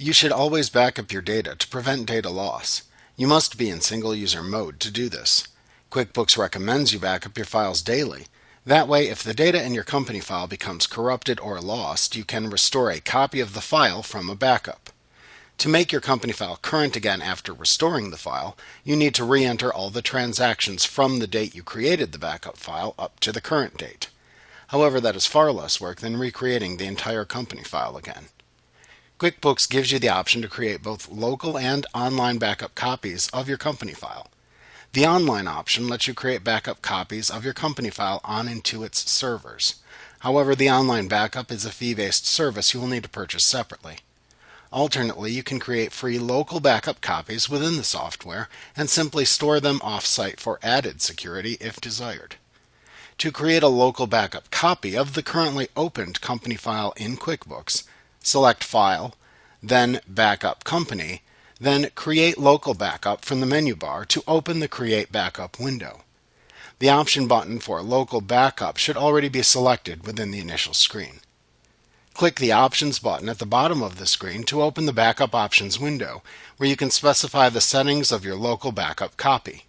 You should always back up your data to prevent data loss. You must be in single-user mode to do this. QuickBooks recommends you back up your files daily. That way, if the data in your company file becomes corrupted or lost, you can restore a copy of the file from a backup. To make your company file current again after restoring the file, you need to re-enter all the transactions from the date you created the backup file up to the current date. However, that is far less work than recreating the entire company file again. QuickBooks gives you the option to create both local and online backup copies of your company file. The online option lets you create backup copies of your company file on Intuit's servers. However, the online backup is a fee-based service you will need to purchase separately. Alternately, you can create free local backup copies within the software and simply store them off-site for added security if desired. To create a local backup copy of the currently opened company file in QuickBooks, select File, then Backup Company, then Create Local Backup from the menu bar to open the Create Backup window. The option button for Local Backup should already be selected within the initial screen. Click the Options button at the bottom of the screen to open the Backup Options window, where you can specify the settings of your local backup copy.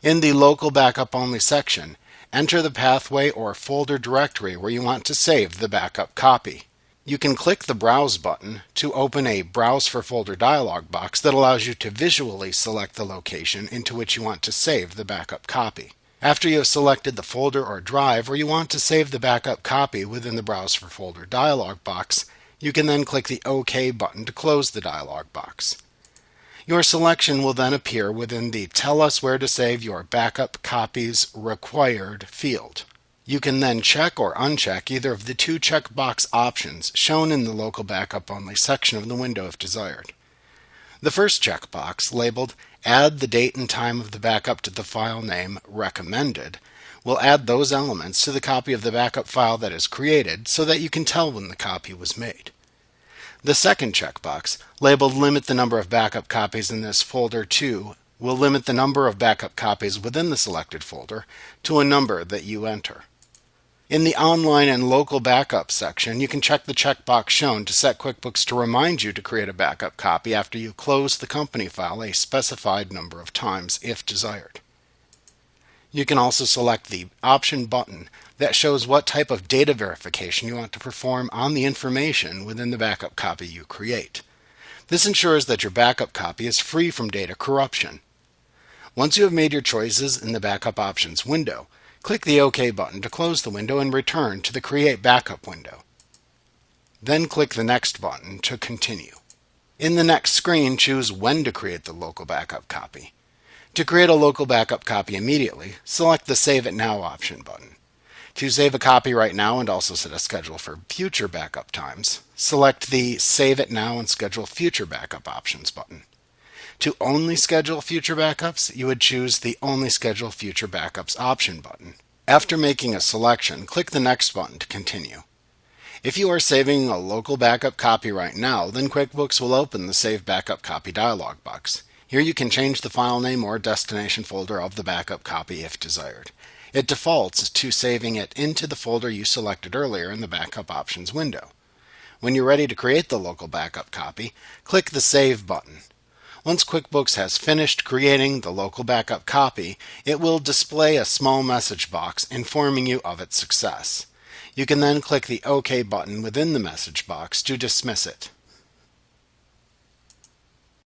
In the Local Backup Only section, enter the pathway or folder directory where you want to save the backup copy. You can click the Browse button to open a Browse for Folder dialog box that allows you to visually select the location into which you want to save the backup copy. After you have selected the folder or drive where you want to save the backup copy within the Browse for Folder dialog box, you can then click the OK button to close the dialog box. Your selection will then appear within the Tell us where to save your backup copies required field. You can then check or uncheck either of the two checkbox options shown in the Local Backup Only section of the window if desired. The first checkbox, labeled Add the date and time of the backup to the file name Recommended, will add those elements to the copy of the backup file that is created so that you can tell when the copy was made. The second checkbox, labeled Limit the number of backup copies in this folder to, will limit the number of backup copies within the selected folder to a number that you enter. In the Online and Local Backup section, you can check the checkbox shown to set QuickBooks to remind you to create a backup copy after you close the company file a specified number of times if desired. You can also select the Option button that shows what type of data verification you want to perform on the information within the backup copy you create. This ensures that your backup copy is free from data corruption. Once you have made your choices in the Backup Options window, click the OK button to close the window and return to the Create Backup window. Then click the Next button to continue. In the next screen, choose when to create the local backup copy. To create a local backup copy immediately, select the Save It Now option button. To save a copy right now and also set a schedule for future backup times, select the Save It Now and Schedule Future Backup options button. To only schedule future backups, you would choose the Only Schedule Future Backups option button. After making a selection, click the Next button to continue. If you are saving a local backup copy right now, then QuickBooks will open the Save Backup Copy dialog box. Here you can change the file name or destination folder of the backup copy if desired. It defaults to saving it into the folder you selected earlier in the Backup Options window. When you're ready to create the local backup copy, click the Save button. Once QuickBooks has finished creating the local backup copy, it will display a small message box informing you of its success. You can then click the OK button within the message box to dismiss it.